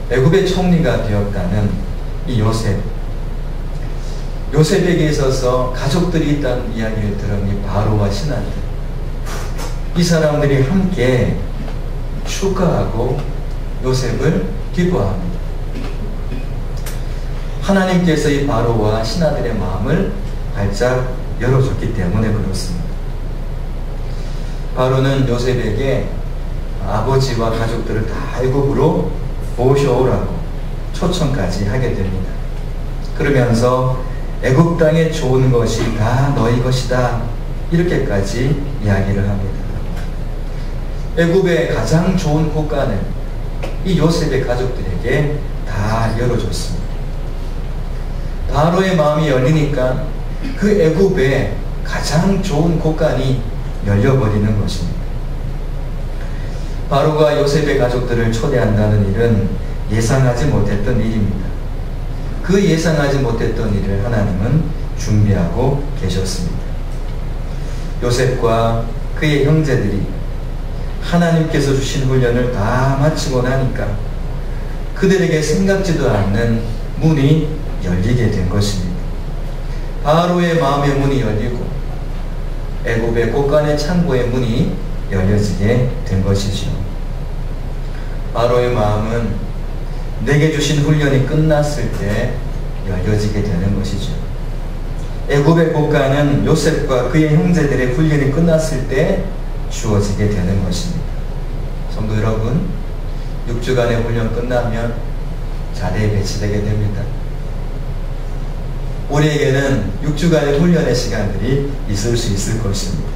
애굽의 총리가 되었다는 이 요셉. 요셉에게 있어서 가족들이 있다는 이야기를 들은 이 바로와 신하들, 이 사람들이 함께 축하하고 요셉을 기뻐합니다. 하나님께서 이 바로와 신하들의 마음을 발짝 열어줬기 때문에 그렇습니다. 바로는 요셉에게 아버지와 가족들을 다 애굽으로 모셔오라고 초청까지 하게 됩니다. 그러면서 애굽 땅에 좋은 것이 다 너희 것이다, 이렇게까지 이야기를 합니다. 애굽의 가장 좋은 곳간을 이 요셉의 가족들에게 다 열어줬습니다. 바로의 마음이 열리니까 그 애굽의 가장 좋은 곳간이 열려버리는 것입니다. 바로가 요셉의 가족들을 초대한다는 일은 예상하지 못했던 일입니다. 그 예상하지 못했던 일을 하나님은 준비하고 계셨습니다. 요셉과 그의 형제들이 하나님께서 주신 훈련을 다 마치고 나니까 그들에게 생각지도 않는 문이 열리게 된 것입니다. 바로의 마음의 문이 열리고 애굽의 곳간의 창고의 문이 열려지게 된 것이죠. 바로의 마음은 내게 주신 훈련이 끝났을 때 열려지게 되는 것이죠. 애굽의 곳간은 요셉과 그의 형제들의 훈련이 끝났을 때 주어지게 되는 것입니다. 성도 여러분, 6주간의 훈련 끝나면 자리에 배치되게 됩니다. 우리에게는 6주간의 훈련의 시간들이 있을 수 있을 것입니다.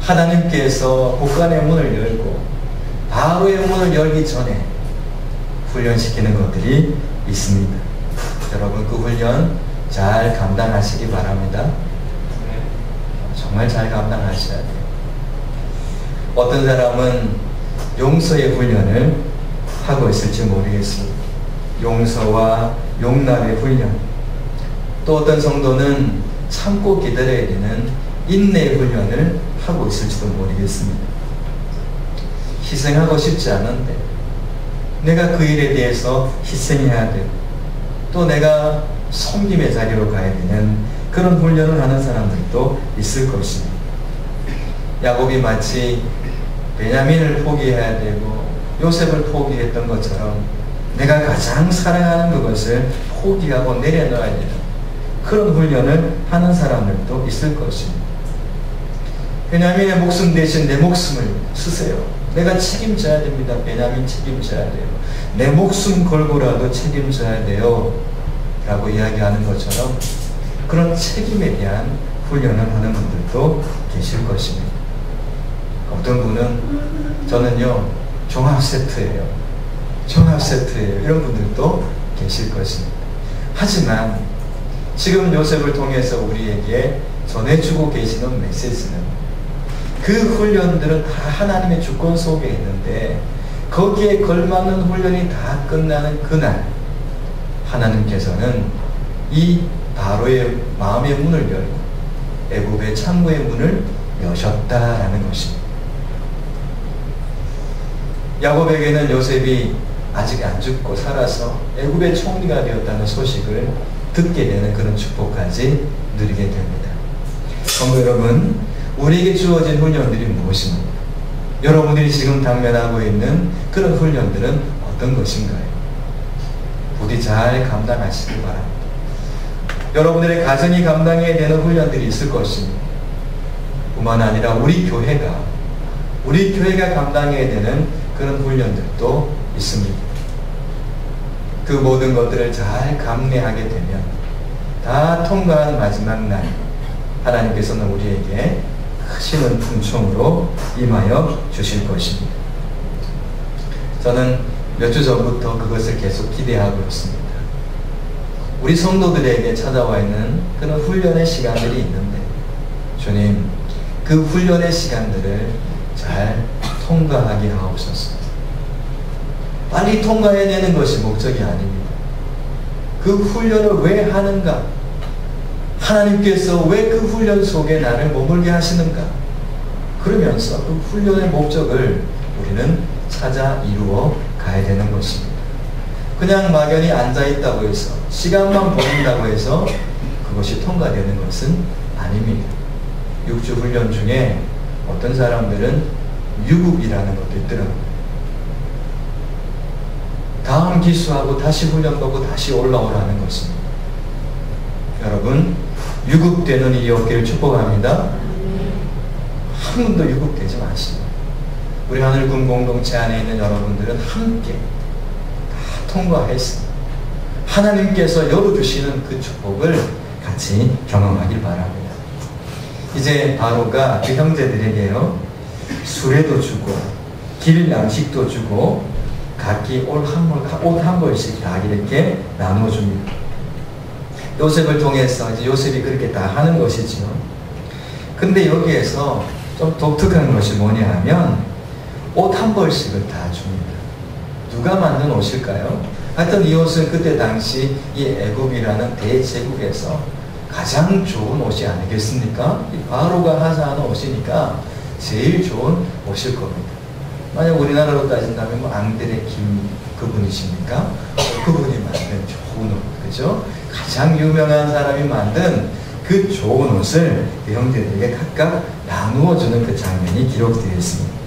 하나님께서 곳간의 문을 열고 바로의 문을 열기 전에 훈련시키는 것들이 있습니다. 여러분, 그 훈련 잘 감당하시기 바랍니다. 정말 잘 감당하셔야 돼요. 어떤 사람은 용서의 훈련을 하고 있을지 모르겠습니다. 용서와 용납의 훈련. 또 어떤 성도는 참고 기다려야 되는 인내의 훈련을 하고 있을지도 모르겠습니다. 희생하고 싶지 않은데 내가 그 일에 대해서 희생해야 되고 또 내가 섬김의 자리로 가야 되는 그런 훈련을 하는 사람들도 있을 것입니다. 야곱이 마치 베냐민을 포기해야 되고 요셉을 포기했던 것처럼 내가 가장 사랑하는 그것을 포기하고 내려놓아야 되는 그런 훈련을 하는 사람들도 있을 것입니다. 베냐민의 목숨 대신 내 목숨을 쓰세요. 내가 책임져야 됩니다. 베냐민 책임져야 돼요. 내 목숨 걸고라도 책임져야 돼요. 라고 이야기하는 것처럼 그런 책임에 대한 훈련을 하는 분들도 계실 것입니다. 어떤 분은 저는요 종합세트예요. 종합세트예요. 이런 분들도 계실 것입니다. 하지만 지금 요셉을 통해서 우리에게 전해주고 계시는 메시지는 그 훈련들은 다 하나님의 주권 속에 있는데 거기에 걸맞는 훈련이 다 끝나는 그날 하나님께서는 이 바로의 마음의 문을 열고 애굽의 창고의 문을 여셨다라는 것입니다. 야곱에게는 요셉이 아직 안 죽고 살아서 애굽의 총리가 되었다는 소식을 듣게 되는 그런 축복까지 누리게 됩니다. 성도 여러분, 우리에게 주어진 훈련들이 무엇입니까? 여러분들이 지금 당면하고 있는 그런 훈련들은 어떤 것인가요? 부디 잘 감당하시기 바랍니다. 여러분들의 가정이 감당해야 되는 훈련들이 있을 것입니다. 뿐만 아니라 우리 교회가 감당해야 되는 그런 훈련들도 있습니다. 그 모든 것들을 잘 감내하게 되면 다 통과한 마지막 날 하나님께서는 우리에게 크시는 품총으로 임하여 주실 것입니다. 저는 몇 주 전부터 그것을 계속 기대하고 있습니다. 우리 성도들에게 찾아와 있는 그런 훈련의 시간들이 있는데 주님, 그 훈련의 시간들을 잘 통과하게 하옵소서. 빨리 통과해내는 것이 목적이 아닙니다. 그 훈련을 왜 하는가? 하나님께서 왜 그 훈련 속에 나를 머물게 하시는가? 그러면서 그 훈련의 목적을 우리는 찾아 이루어 가야 되는 것입니다. 그냥 막연히 앉아있다고 해서 시간만 보낸다고 해서 그것이 통과되는 것은 아닙니다. 육주 훈련 중에 어떤 사람들은 유급이라는 것도 있더라고요. 다음 기수하고 다시 훈련 받고 다시 올라오라는 것입니다. 여러분, 유급되는 일이 없기를 축복합니다. 한 번도 유급되지 마시고, 우리 하늘군 공동체 안에 있는 여러분들은 함께 다 통과해서 하나님께서 열어주시는 그 축복을 같이 경험하길 바랍니다. 이제 바로가 그 형제들에게요, 수레도 주고 길 양식도 주고 각기 옷 한 벌씩 다 이렇게 나눠줍니다. 요셉을 통해서 이제 요셉이 그렇게 다 하는 것이지요. 근데 여기에서 좀 독특한 것이 뭐냐 하면 옷 한 벌씩을 다 줍니다. 누가 만든 옷일까요? 하여튼 이 옷은 그때 당시 이 애굽이라는 대제국에서 가장 좋은 옷이 아니겠습니까? 이 바로가 하사하는 옷이니까 제일 좋은 옷일 겁니다. 만약 우리나라로 따진다면 뭐 앙드레 김 그분이십니까? 그분이 만든 좋은 옷, 그죠? 가장 유명한 사람이 만든 그 좋은 옷을 그 형제들에게 각각 나누어주는 그 장면이 기록되어 있습니다.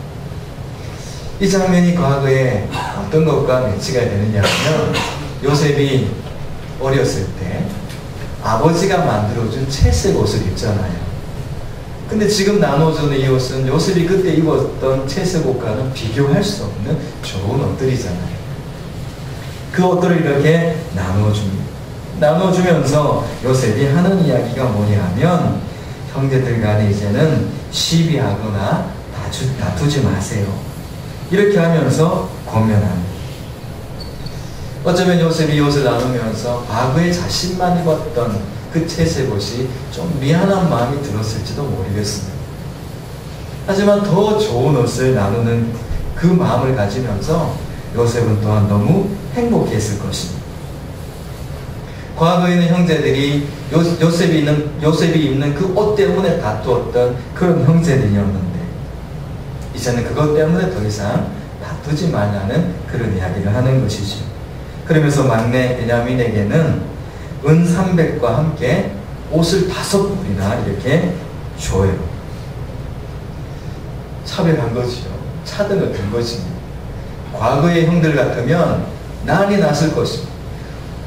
이 장면이 과거에 어떤 것과 매치가 되느냐 하면 요셉이 어렸을 때 아버지가 만들어준 채색 옷을 입잖아요. 근데 지금 나눠주는 이 옷은 요셉이 그때 입었던 채색 옷과는 비교할 수 없는 좋은 옷들이잖아요. 그 옷들을 이렇게 나눠줍니다. 나눠주면서 요셉이 하는 이야기가 뭐냐 하면 형제들 간에 이제는 시비하거나 다투지 마세요. 이렇게 하면서 권면합니다. 어쩌면 요셉이 이 옷을 나누면서 과거에 자신만 입었던 그 채색 옷이 좀 미안한 마음이 들었을지도 모르겠습니다. 하지만 더 좋은 옷을 나누는 그 마음을 가지면서 요셉은 또한 너무 행복했을 것입니다. 과거에는 형제들이 요셉이 입는 그 옷 때문에 다투었던 그런 형제들이었는데 이제는 그것 때문에 더 이상 다투지 말라는 그런 이야기를 하는 것이죠. 그러면서 막내 베냐민에게는 은 300과 함께 옷을 5벌이나 이렇게 줘요. 차별한 거죠. 차등을 든 것입니다. 과거의 형들 같으면 난리 났을 것입니다.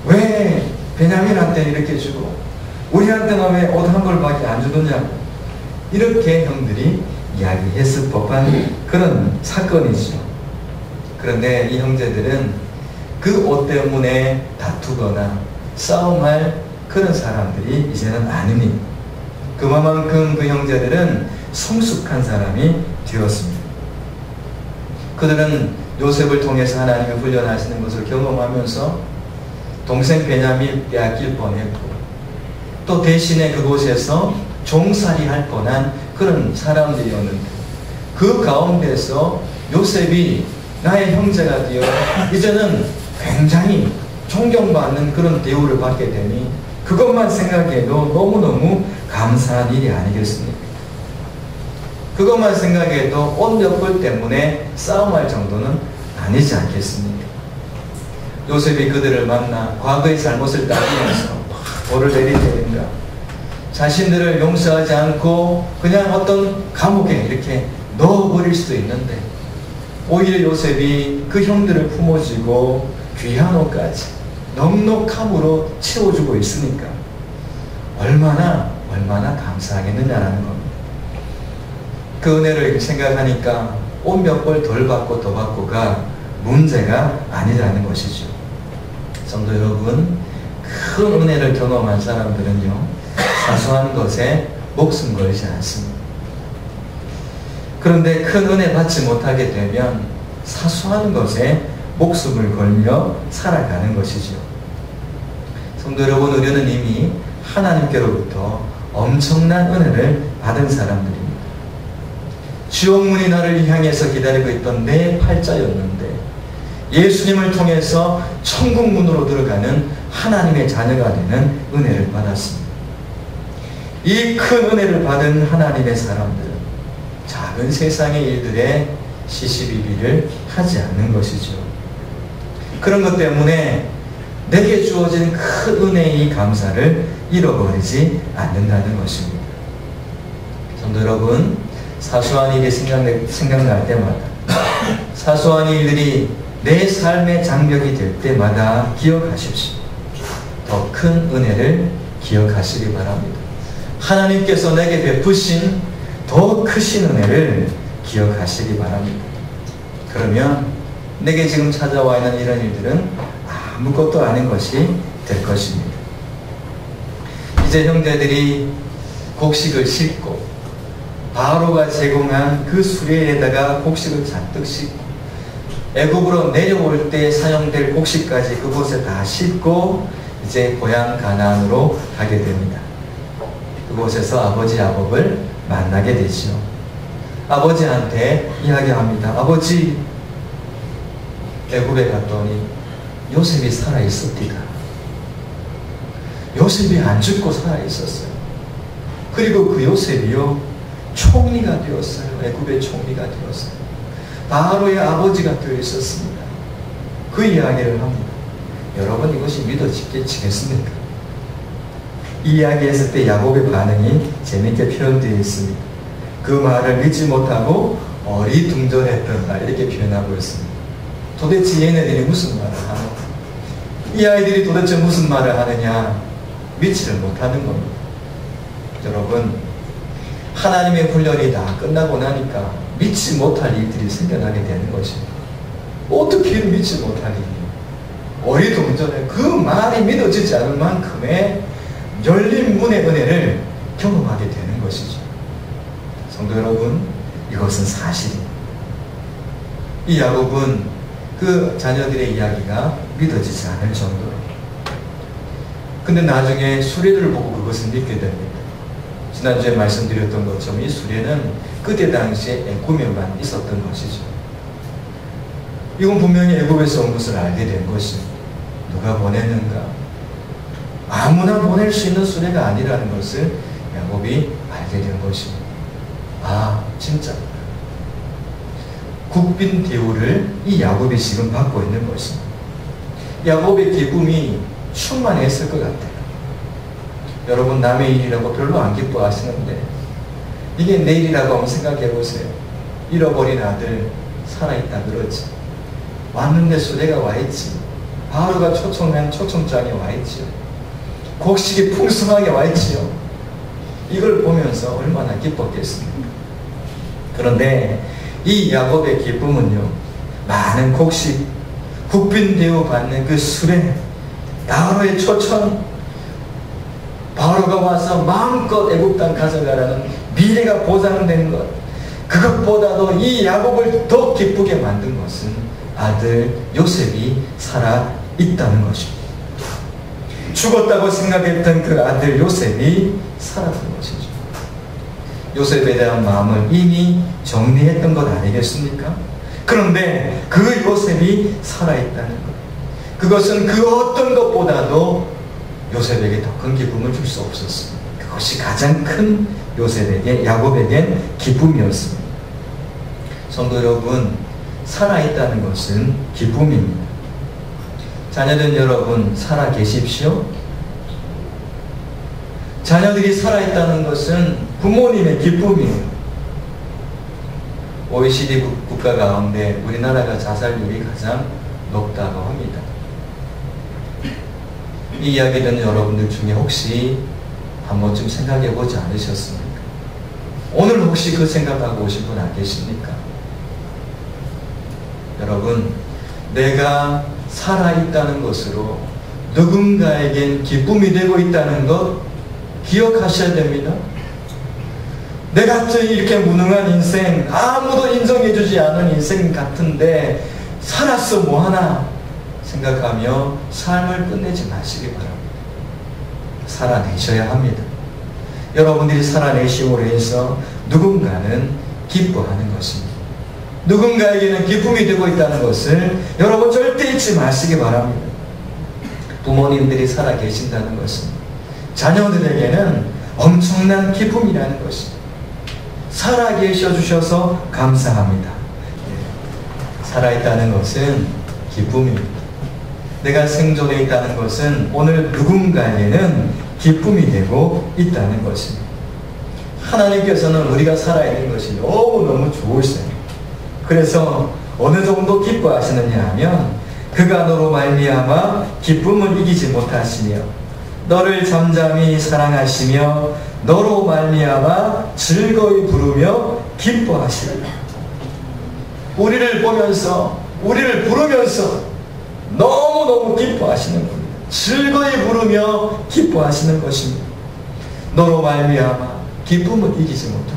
왜 베냐민한테는 이렇게 주고 우리한테는 왜 옷 한 벌밖에 안 주느냐고 이렇게 형들이 이야기했을 법한 그런 사건이죠. 그런데 이 형제들은 그 옷 때문에 다투거나 싸움할 그런 사람들이 이제는 아닙니다. 그만큼 그 형제들은 성숙한 사람이 되었습니다. 그들은 요셉을 통해서 하나님의 훈련하시는 것을 경험하면서 동생 베냐민 빼앗길 뻔했고 또 대신에 그곳에서 종살이 할 뻔한 그런 사람들이었는데 그 가운데서 요셉이 나의 형제가 되어 이제는 굉장히 존경받는 그런 대우를 받게 되니 그것만 생각해도 너무너무 감사한 일이 아니겠습니까? 그것만 생각해도 옷 몇 벌 때문에 싸움할 정도는 아니지 않겠습니까? 요셉이 그들을 만나 과거의 잘못을 따지면서 벌을 내리는가 자신들을 용서하지 않고 그냥 어떤 감옥에 이렇게 넣어버릴 수도 있는데 오히려 요셉이 그 형들을 품어주고 귀한 옷까지 넉넉함으로 채워주고 있으니까 얼마나 감사하겠느냐라는 겁니다. 그 은혜를 생각하니까 옷 몇 벌 덜 받고 더 받고가 문제가 아니라는 것이죠. 성도 여러분, 큰 은혜를 경험한 사람들은요 사소한 것에 목숨 걸지 않습니다. 그런데 큰 은혜 받지 못하게 되면 사소한 것에 목숨을 걸며 살아가는 것이죠. 성도 여러분, 우리는 이미 하나님께로부터 엄청난 은혜를 받은 사람들입니다. 지옥문이 나를 향해서 기다리고 있던 내 팔자였는데 예수님을 통해서 천국문으로 들어가는 하나님의 자녀가 되는 은혜를 받았습니다. 이 큰 은혜를 받은 하나님의 사람들은 작은 세상의 일들에 시시비비를 하지 않는 것이죠. 그런 것 때문에 내게 주어진 큰 은혜의 감사를 잃어버리지 않는다는 것입니다. 성도 여러분, 사소한 일이 생각날 때마다, 사소한 일들이 내 삶의 장벽이 될 때마다 기억하십시오. 더 큰 은혜를 기억하시기 바랍니다. 하나님께서 내게 베푸신 더 크신 은혜를 기억하시기 바랍니다. 그러면 내게 지금 찾아와 있는 이런 일들은 아무것도 아닌 것이 될 것입니다. 이제 형제들이 곡식을 싣고 바로가 제공한 그 수레에다가 곡식을 잔뜩 싣고 애굽으로 내려올 때 사용될 곡식까지 그곳에 다 싣고 이제 고향 가나안으로 가게 됩니다. 그곳에서 아버지 야곱을 만나게 되지요. 아버지한테 이야기합니다. 아버지, 애굽에 갔더니 요셉이 살아있었디다. 요셉이 안 죽고 살아있었어요. 그리고 그 요셉이요, 총리가 되었어요. 애굽의 총리가 되었어요. 바로의 아버지가 되어 있었습니다. 그 이야기를 합니다. 여러분, 이것이 믿어지겠습니까? 이 이야기했을 때 야곱의 반응이 재밌게 표현되어 있습니다. 그 말을 믿지 못하고 어리둥절했던 이렇게 표현하고 있습니다. 도대체 얘네들이 무슨 말을 하는 거야? 이 아이들이 도대체 무슨 말을 하느냐? 믿지를 못하는 겁니다. 여러분, 하나님의 훈련이 다 끝나고 나니까 믿지 못할 일들이 생겨나게 되는 것입니다. 어떻게 믿지 못할 일이? 어리둥절해. 그 말이 믿어지지 않을 만큼의 열린 문의 은혜를 경험하게 되는 것이죠. 성도 여러분, 이것은 사실입니다. 이 야곱은 그 자녀들의 이야기가 믿어지지 않을 정도로. 근데 나중에 수레를 보고 그것을 믿게 됩니다. 지난주에 말씀드렸던 것처럼 이 수레는 그때 당시에 애굽에만 있었던 것이죠. 이건 분명히 애굽에서 온 것을 알게 된 것입니다. 누가 보냈는가? 아무나 보낼 수 있는 수레가 아니라는 것을 야곱이 알게 된 것입니다. 아, 진짜 국빈 대우를 이 야곱이 지금 받고 있는 것입니다. 야곱의 기쁨이 충만했을 것 같아요. 여러분, 남의 일이라고 별로 안 기뻐하시는데 이게 내 일이라고 한번 생각해 보세요. 잃어버린 아들 살아있다 그러지. 왔는데 수레가 와있지. 바로가 초청한 초청장에 와있지요. 곡식이 풍성하게 와있지요. 이걸 보면서 얼마나 기뻤겠습니까? 그런데 이 야곱의 기쁨은요, 많은 곡식, 국빈 대우 받는 그 수레, 바로의 초청, 바로가 와서 마음껏 애굽 땅 가져가라는 미래가 보장된 것, 그것보다도 이 야곱을 더 기쁘게 만든 것은 아들 요셉이 살아있다는 것입니다. 죽었다고 생각했던 그 아들 요셉이 살았던 것이죠. 요셉에 대한 마음을 이미 정리했던 것 아니겠습니까? 그런데 그 요셉이 살아있다는 것, 그것은 그 어떤 것보다도 요셉에게 더 큰 기쁨을 줄 수 없었습니다. 그것이 가장 큰 요셉에게, 야곱에겐 기쁨이었습니다. 성도 여러분, 살아있다는 것은 기쁨입니다. 자녀들 여러분, 살아 계십시오? 자녀들이 살아있다는 것은 부모님의 기쁨이에요. OECD 국가 가운데 우리나라가 자살률이 가장 높다고 합니다. 이 이야기 듣는 여러분들 중에 혹시 한 번쯤 생각해 보지 않으셨습니까? 오늘 혹시 그 생각하고 오신 분 안 계십니까? 여러분, 내가 살아있다는 것으로 누군가에겐 기쁨이 되고 있다는 것 기억하셔야 됩니다. 내 같은 이렇게 무능한 인생, 아무도 인정해주지 않은 인생 같은데 살았어 뭐하나 생각하며 삶을 끝내지 마시기 바랍니다. 살아내셔야 합니다. 여러분들이 살아내심으로 해서 누군가는 기뻐하는 것입니다. 누군가에게는 기쁨이 되고 있다는 것을 여러분 절대 잊지 마시기 바랍니다. 부모님들이 살아 계신다는 것은 자녀들에게는 엄청난 기쁨이라는 것입니다. 살아 계셔 주셔서 감사합니다. 살아있다는 것은 기쁨입니다. 내가 생존해 있다는 것은 오늘 누군가에게는 기쁨이 되고 있다는 것입니다. 하나님께서는 우리가 살아있는 것이 너무너무 좋으세요. 그래서 어느 정도 기뻐하시느냐 하면 그가 너로 말미암아 기쁨을 이기지 못하시며 너를 잠잠히 사랑하시며 너로 말미암아 즐거이 부르며 기뻐하시리라. 우리를 보면서 우리를 부르면서 너무너무 기뻐하시는 겁니다. 즐거이 부르며 기뻐하시는 것입니다. 너로 말미암아 기쁨을 이기지 못합니다.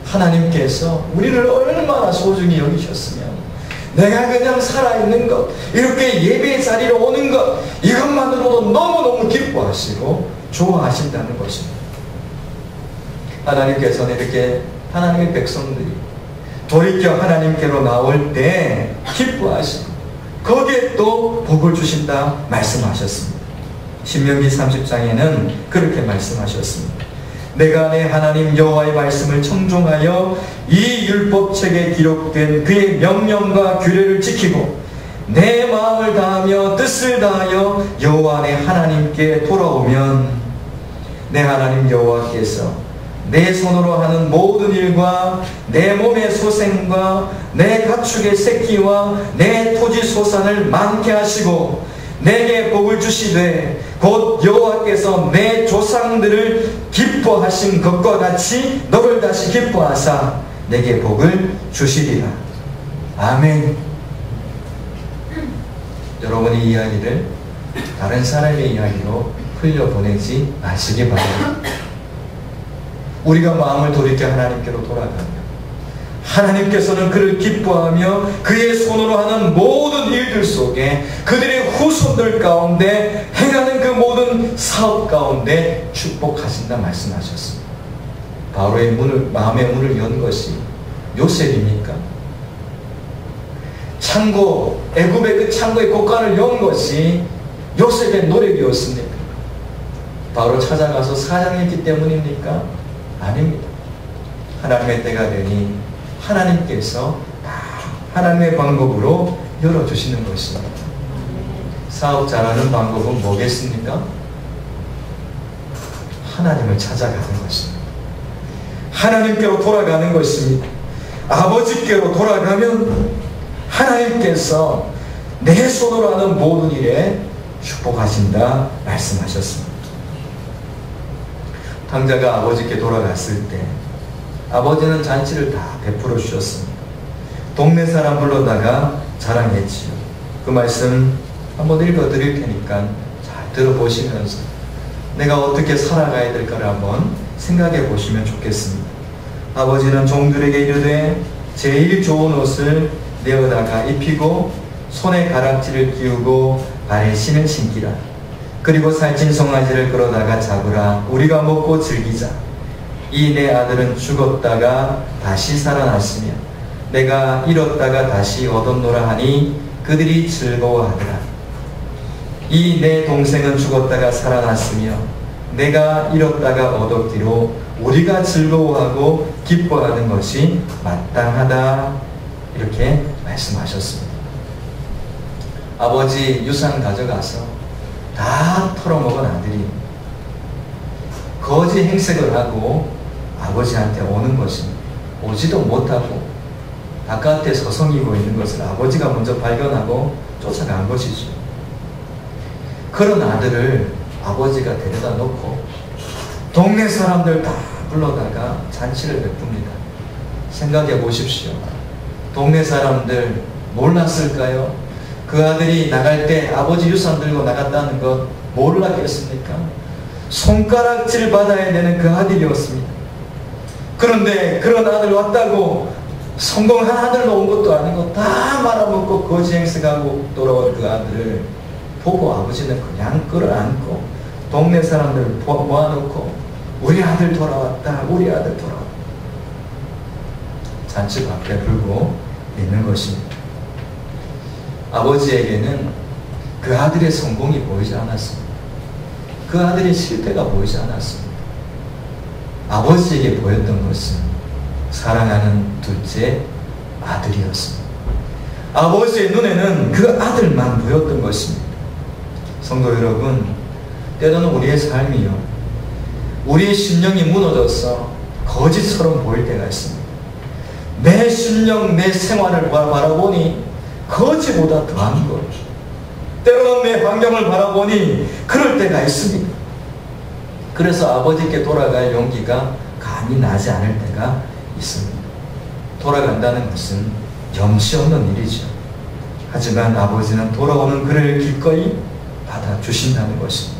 하나님께서 우리를 얼마나 소중히 여기셨으면 내가 그냥 살아있는 것, 이렇게 예배의 자리로 오는 것, 이것만으로도 너무너무 기뻐하시고 좋아하신다는 것입니다. 하나님께서는 이렇게 하나님의 백성들이 돌이켜 하나님께로 나올 때 기뻐하시고 거기에 또 복을 주신다 말씀하셨습니다. 신명기 30장에는 그렇게 말씀하셨습니다. 내가 내 하나님 여호와의 말씀을 청종하여 이 율법책에 기록된 그의 명령과 규례를 지키고 내 마음을 다하며 뜻을 다하여 여호와 내 하나님께 돌아오면 내 하나님 여호와께서 내 손으로 하는 모든 일과 내 몸의 소생과 내 가축의 새끼와 내 토지 소산을 많게 하시고 내게 복을 주시되 곧 여호와께서 내 조상들을 기뻐하신 것과 같이 너를 다시 기뻐하사 내게 복을 주시리라. 아멘. 여러분이 이 이야기를 다른 사람의 이야기로 흘려보내지 마시기 바랍니다. 우리가 마음을 돌이켜 하나님께로 돌아가면 하나님께서는 그를 기뻐하며 그의 손으로 하는 모든 일들 속에 그들의 후손들 가운데 행하는 그 모든 사업 가운데 축복하신다 말씀하셨습니다. 바로의 마음의 문을 연 것이 요셉입니까? 창고, 애굽의 그 창고의 곳간을 연 것이 요셉의 노력이었습니까? 바로 찾아가서 사장했기 때문입니까? 아닙니다. 하나님의 때가 되니 하나님께서 하나님의 방법으로 열어주시는 것입니다. 사업 잘하는 방법은 뭐겠습니까? 하나님을 찾아가는 것입니다. 하나님께로 돌아가는 것입니다. 아버지께로 돌아가면 하나님께서 내 손으로 하는 모든 일에 축복하신다 말씀하셨습니다. 탕자가 아버지께 돌아갔을 때 아버지는 잔치를 다 베풀어 주셨습니다. 동네 사람 불러다가 자랑했지요. 그 말씀 한번 읽어 드릴 테니까 잘 들어보시면서 내가 어떻게 살아가야 될까를 한번 생각해 보시면 좋겠습니다. 아버지는 종들에게 이르되 제일 좋은 옷을 내어다가 입히고 손에 가락지를 끼우고 발에 신을 신기라. 그리고 살찐 송아지를 끌어다가 잡으라. 우리가 먹고 즐기자. 이 내 아들은 죽었다가 다시 살아났으며 내가 잃었다가 다시 얻었노라 하니 그들이 즐거워하더라. 이 내 동생은 죽었다가 살아났으며 내가 잃었다가 얻었기로 우리가 즐거워하고 기뻐하는 것이 마땅하다. 이렇게 말씀하셨습니다. 아버지 유산 가져가서 다 털어먹은 아들이 거지 행색을 하고 아버지한테 오는 것입니다. 오지도 못하고 바깥에 서성이고 있는 것을 아버지가 먼저 발견하고 쫓아간 것이죠. 그런 아들을 아버지가 데려다 놓고 동네 사람들 다 불러다가 잔치를 베풉니다. 생각해 보십시오. 동네 사람들 몰랐을까요? 그 아들이 나갈 때 아버지 유산 들고 나갔다는 것 몰랐겠습니까? 손가락질 받아야 되는 그 아들이었습니다. 그런데 그런 아들 왔다고 성공한 아들로 온 것도 아니고 다 말아먹고 거지 행색하고 돌아온 그 아들을 보고 아버지는 그냥 끌어안고 동네 사람들 모아놓고 우리 아들 돌아왔다, 우리 아들 돌아왔다. 잔치 밖에 불고 있는 것입니다. 아버지에게는 그 아들의 성공이 보이지 않았습니다. 그 아들의 실패가 보이지 않았습니다. 아버지에게 보였던 것은 사랑하는 둘째 아들이었습니다. 아버지의 눈에는 그 아들만 보였던 것입니다. 성도 여러분, 때로는 우리의 삶이요, 우리의 심령이 무너져서 거짓처럼 보일 때가 있습니다. 내 심령, 내 생활을 바라보니 거짓보다 더한 것, 때로는 내 환경을 바라보니 그럴 때가 있습니다. 그래서 아버지께 돌아갈 용기가 감이 나지 않을 때가 있습니다. 돌아간다는 것은 염치 없는 일이죠. 하지만 아버지는 돌아오는 그를 기꺼이 받아주신다는 것입니다.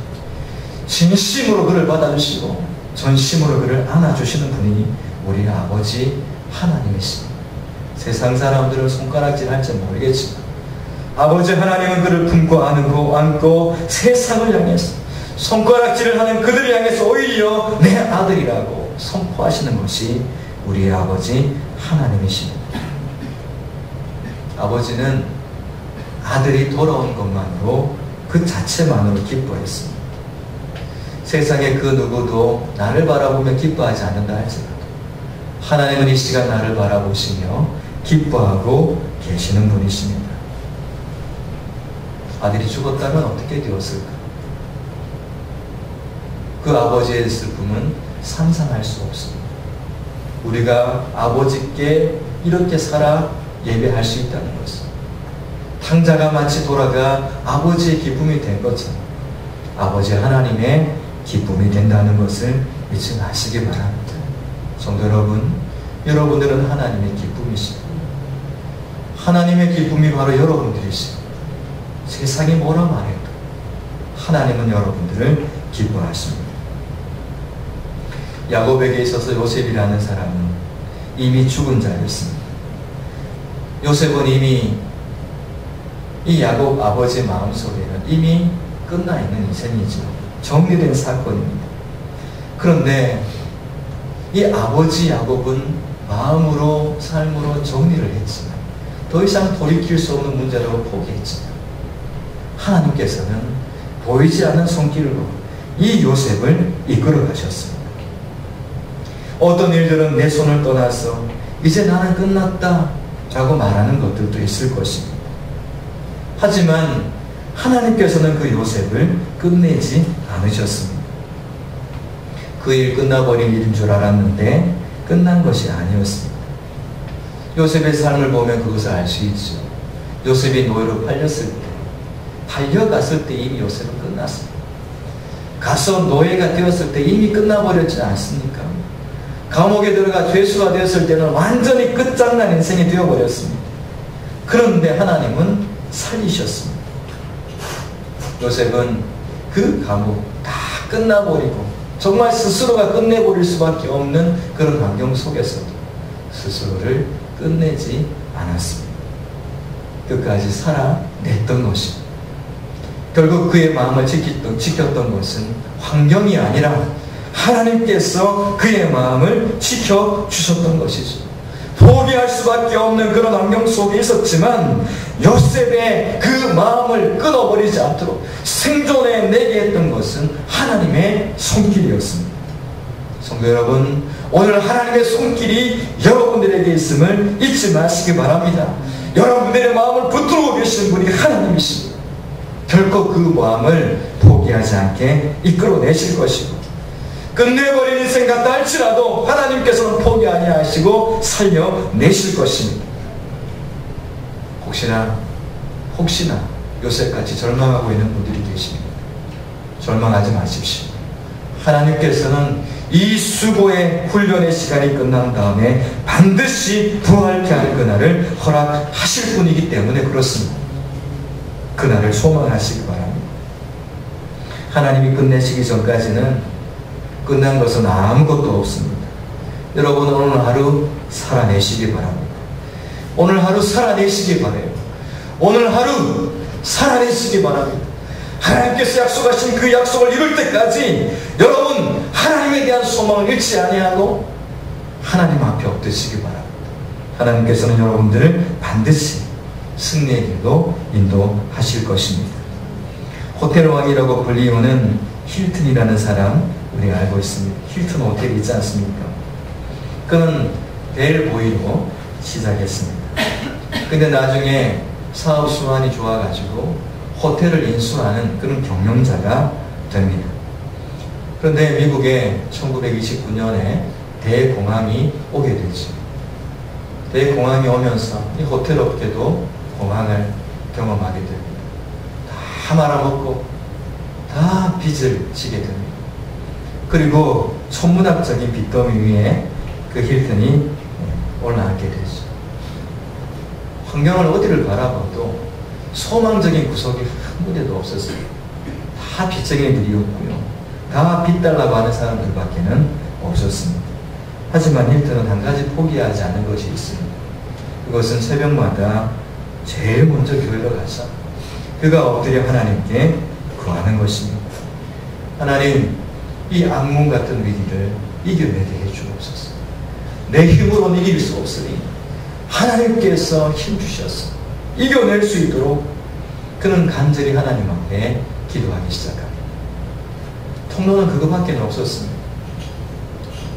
진심으로 그를 받아주시고 전심으로 그를 안아주시는 분이 우리 아버지 하나님이십니다. 세상 사람들은 손가락질 할지 모르겠지만 아버지 하나님은 그를 품고 안고 세상을 향해서 손가락질을 하는 그들을 향해서 오히려 내 아들이라고 선포하시는 것이 우리의 아버지 하나님이십니다. 아버지는 아들이 돌아온 것만으로 그 자체만으로 기뻐했습니다. 세상에 그 누구도 나를 바라보며 기뻐하지 않는다 할지라도 하나님은 이 시간 나를 바라보시며 기뻐하고 계시는 분이십니다. 아들이 죽었다면 어떻게 되었을까? 그 아버지의 슬픔은 상상할 수 없습니다. 우리가 아버지께 이렇게 살아 예배할 수 있다는 것은 탕자가 마치 돌아가 아버지의 기쁨이 된 것처럼 아버지 하나님의 기쁨이 된다는 것을 잊지 마시기 바랍니다. 성도 여러분, 여러분들은 하나님의 기쁨이십니다. 하나님의 기쁨이 바로 여러분들이십니다. 세상이 뭐라 말해도 하나님은 여러분들을 기뻐하십니다. 야곱에게 있어서 요셉이라는 사람은 이미 죽은 자였습니다. 요셉은 이미 이 야곱 아버지의 마음속에는 이미 끝나 있는 인생이죠. 정리된 사건입니다. 그런데 이 아버지 야곱은 마음으로 삶으로 정리를 했지만 더 이상 돌이킬 수 없는 문제라고 포기했지만 하나님께서는 보이지 않는 손길로 이 요셉을 이끌어 가셨습니다. 어떤 일들은 내 손을 떠나서 이제 나는 끝났다 라고 말하는 것들도 있을 것입니다. 하지만 하나님께서는 그 요셉을 끝내지 않으셨습니다. 그 일 끝나버린 일인 줄 알았는데 끝난 것이 아니었습니다. 요셉의 삶을 보면 그것을 알 수 있죠. 요셉이 노예로 달려갔을 때 이미 요셉은 끝났습니다. 가서 노예가 되었을 때 이미 끝나버렸지 않습니까? 감옥에 들어가 죄수가 되었을 때는 완전히 끝장난 인생이 되어버렸습니다. 그런데 하나님은 살리셨습니다. 요셉은 그 감옥 다 끝나버리고 정말 스스로가 끝내버릴 수밖에 없는 그런 환경 속에서도 스스로를 끝내지 않았습니다. 끝까지 살아냈던 것입니다. 결국 그의 마음을 지켰던 것은 환경이 아니라 하나님께서 그의 마음을 지켜주셨던 것이죠. 포기할 수밖에 없는 그런 환경 속에 있었지만 요셉의 그 마음을 끊어버리지 않도록 생존해내게 했던 것은 하나님의 손길이었습니다. 성도 여러분, 오늘 하나님의 손길이 여러분들에게 있음을 잊지 마시기 바랍니다. 여러분들의 마음을 붙들고 계시는 분이 하나님이십니다. 결코 그 마음을 포기하지 않게 이끌어내실 것이고 끝내버린 인생 같다 할지라도 하나님께서는 포기 아니하시고 살려내실 것입니다. 혹시나 요셉같이 절망하고 있는 분들이 계십니다. 절망하지 마십시오. 하나님께서는 이 수고의 훈련의 시간이 끝난 다음에 반드시 부활케 하는 그날을 허락하실 분이기 때문에 그렇습니다. 그날을 소망하시기 바랍니다. 하나님이 끝내시기 전까지는 끝난 것은 아무것도 없습니다. 여러분, 오늘 하루 살아내시기 바랍니다. 오늘 하루 살아내시기 바라요. 오늘 하루 살아내시기 바랍니다. 하나님께서 약속하신 그 약속을 이룰 때까지 여러분 하나님에 대한 소망을 잃지 아니하고 하나님 앞에 엎드시기 바랍니다. 하나님께서는 여러분들을 반드시 승리의 길로 인도하실 것입니다. 호텔 왕이라고 불리우는 힐튼이라는 사람 우리가 알고 있습니다. 힐튼 호텔이 있지 않습니까? 그는 벨보이로 시작했습니다. 근데 나중에 사업 수완이 좋아가지고 호텔을 인수하는 그런 경영자가 됩니다. 그런데 미국에 1929년에 대공황이 오게 되죠. 대공황이 오면서 이 호텔 업계도 공황을 경험하게 됩니다. 다 말아먹고 다 빚을 지게 됩니다. 그리고 천문학적인 빚더미 위에 그 힐튼이 올라앉게 되죠. 환경을 어디를 바라봐도 소망적인 구석이 한 군데도 없었어요. 다 빚쟁이들이었고요. 다 빚 달라고 하는 사람들밖에는 없었습니다. 하지만 힐튼은 한 가지 포기하지 않는 것이 있습니다. 그것은 새벽마다 제일 먼저 교회로 가서 그가 엎드려 하나님께 구하는 것입니다. 하나님, 이 악몽 같은 위기를 이겨내게 해주옵소서. 내 힘으로는 이길 수 없으니 하나님께서 힘주셔서 이겨낼 수 있도록 그는 간절히 하나님 앞에 기도하기 시작합니다. 통로는 그것밖에 없었습니다.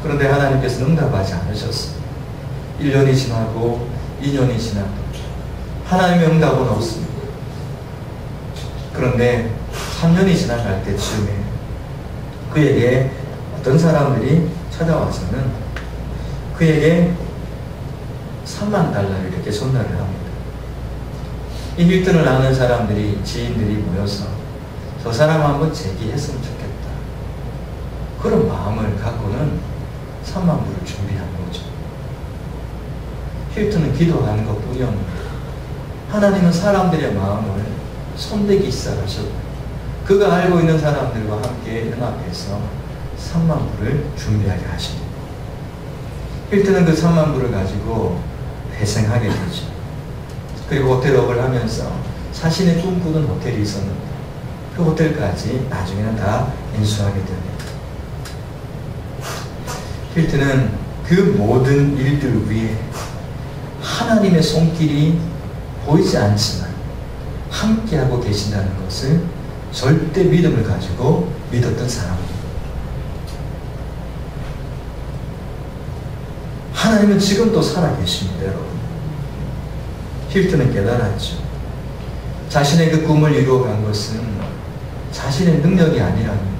그런데 하나님께서 응답하지 않으셨습니다. 1년이 지나고 2년이 지나고 하나님의 응답은 없습니다. 그런데 3년이 지나갈 때쯤에 그에게 어떤 사람들이 찾아와서는 그에게 3만 달러를 이렇게 전달을 합니다. 이 힐튼을 아는 사람들이, 지인들이 모여서 저 사람 한번 제기했으면 좋겠다. 그런 마음을 갖고는 3만 불을 준비한 거죠. 힐튼은 기도하는 것 뿐이었는데 하나님은 사람들의 마음을 손대기 시작하셨고 그가 알고 있는 사람들과 함께 연합해서 3만 불을 준비하게 하십니다. 힐튼은 그 3만 불을 가지고 회생하게 되죠. 그리고 호텔업을 하면서 자신의 꿈꾸던 호텔이 있었는데 그 호텔까지 나중에는 다 인수하게 됩니다. 힐튼은 그 모든 일들 위에 하나님의 손길이 보이지 않지만 함께하고 계신다는 것을 절대 믿음을 가지고 믿었던 사람입니다. 하나님은 지금도 살아계십니다, 여러분. 힐튼은 깨달았죠. 자신의 그 꿈을 이루어간 것은 자신의 능력이 아니라는 것.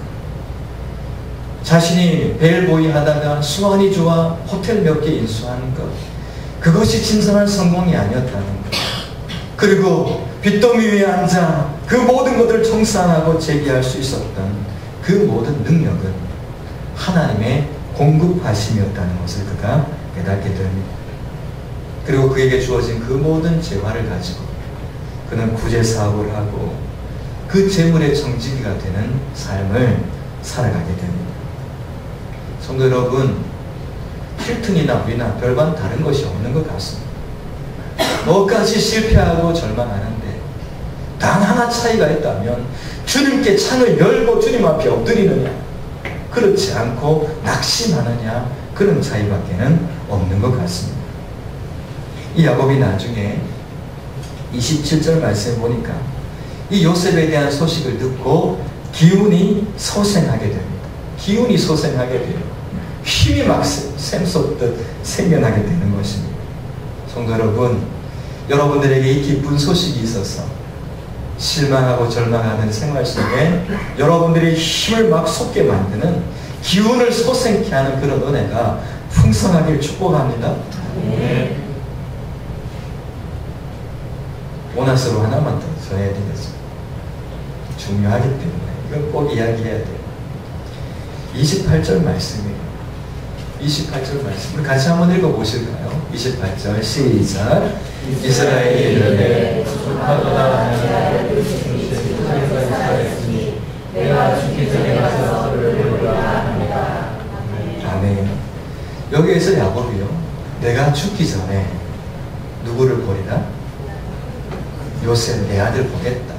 자신이 벨보이 하다가 수완이 좋아 호텔 몇 개 인수하는 것. 그것이 진정한 성공이 아니었다는 것. 그리고 빚더미 위에 앉아 그 모든 것들을 청산하고 제기할 수 있었던 그 모든 능력은 하나님의 공급하심이었다는 것을 그가 깨닫게 됩니다. 그리고 그에게 주어진 그 모든 재화를 가지고 그는 구제사업을 하고 그 재물의 정직이가 되는 삶을 살아가게 됩니다. 성도 여러분, 힐튼이나 우리나 별반 다른 것이 없는 것 같습니다. 뭐까지 실패하고 절망하는데 단 하나 차이가 있다면 주님께 창을 열고 주님 앞에 엎드리느냐, 그렇지 않고 낙심하느냐, 그런 차이밖에는 없는 것 같습니다. 이 야곱이 나중에 27절 말씀에 보니까 이 요셉에 대한 소식을 듣고 기운이 소생하게 됩니다. 기운이 소생하게 돼요. 힘이 막 샘솟듯 생겨나게 되는 것입니다. 성도 여러분, 여러분들에게 이 기쁜 소식이 있어서 실망하고 절망하는 생활 속에 여러분들의 힘을 막 솟게 만드는, 기운을 솟생케 하는 그런 은혜가 풍성하길 축복합니다. 네. 보너스로 하나만 더 전해드리겠습니다. 중요하기 때문에 이건 꼭 이야기해야 돼요. 28절 말씀이에요. 28절 말씀 우리 같이 한번 읽어보실까요? 28절 시작. 이스라엘이 이르되 내가 죽기 전에 가서 그를 보리라 합니다. 아멘. 여기에서 야곱이요, 내가 죽기 전에 누구를 보리라? 요셉, 내 아들 보겠다.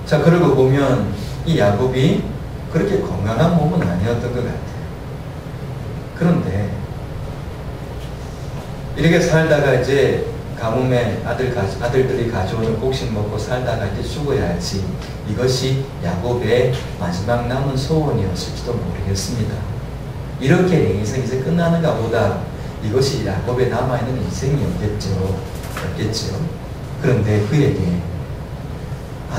자, 그러고 보면 이 야곱이 그렇게 건강한 몸은 아니었던 것 같아요. 그런데 이렇게 살다가 이제 가뭄에 아들들이 가져오는 곡식 먹고 살다가 이제 죽어야지, 이것이 야곱의 마지막 남은 소원이었을지도 모르겠습니다. 이렇게 내 인생이 이제 끝나는가 보다, 이것이 야곱의 남아있는 인생이었겠죠. 그런데 그에게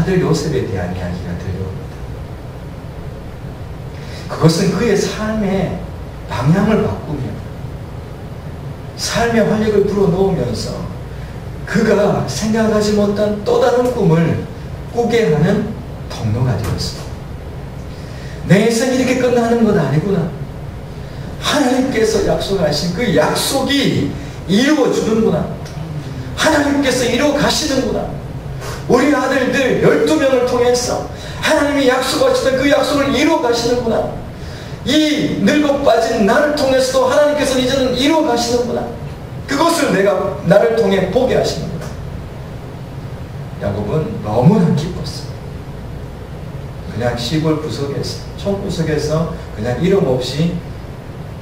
아들 요셉에 대한 이야기가 들려옵니다. 그것은 그의 삶의 방향을 바꾸며 삶의 활력을 불어넣으면서 그가 생각하지 못한 또 다른 꿈을 꾸게 하는 통로가 되었습니다. 내 인생이 이렇게 끝나는 건 아니구나. 하나님께서 약속하신 그 약속이 이루어지는구나. 하나님께서 이루어 가시는구나. 우리 아들들 12명을 통해서 하나님이 약속하셨던 그 약속을 이루어 가시는구나. 이 늙어 빠진 나를 통해서도 하나님께서 이제는 이루어 가시는구나. 그것을 나를 통해 보게 하시는구나. 야곱은 너무나 기뻤어. 그냥 시골 구석에서, 촌구석에서 그냥 이름 없이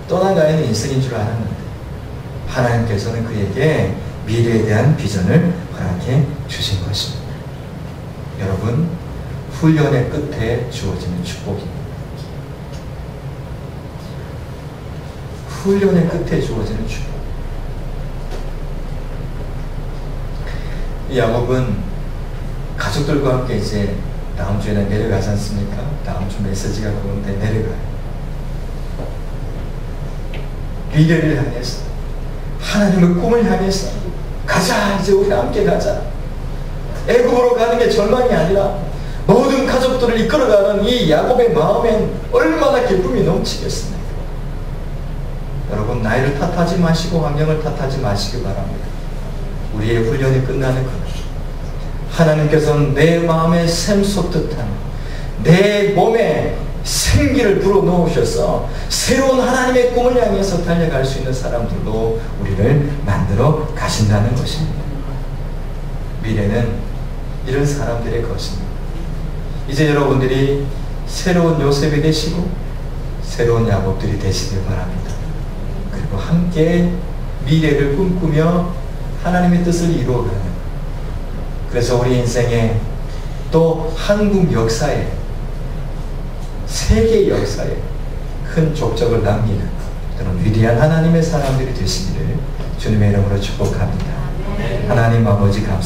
떠나가 있는 인생인 줄 알았는데 하나님께서는 그에게 미래에 대한 비전을 허락해 주신 것입니다. 여러분, 훈련의 끝에 주어지는 축복입니다. 훈련의 끝에 주어지는 축복. 야곱은 가족들과 함께 이제 다음 주에는 내려가지 않습니까? 다음 주 메시지가 그런데 내려가요. 미래를 향해서, 하나님의 꿈을 향해서 가자, 이제 우리 함께 가자. 애굽으로 가는 게 절망이 아니라 모든 가족들을 이끌어가는 이 야곱의 마음엔 얼마나 기쁨이 넘치겠습니까? 여러분, 나이를 탓하지 마시고 환경을 탓하지 마시기 바랍니다. 우리의 훈련이 끝나는 것, 하나님께서는 내 마음에 샘솟듯한 내 몸에 생기를 불어넣으셔서 새로운 하나님의 꿈을 향해서 달려갈 수 있는 사람들로 우리를 만들어 가신다는 것입니다. 미래는 이런 사람들의 것입니다. 이제 여러분들이 새로운 요셉이 되시고 새로운 야곱들이 되시길 바랍니다. 그리고 함께 미래를 꿈꾸며 하나님의 뜻을 이루어가는, 그래서 우리 인생에 또 한국 역사에, 세계 역사에 큰 족적을 남기는 그런 위대한 하나님의 사람들이 되시기를 주님의 이름으로 축복합니다. 하나님 아버지 감사합니다.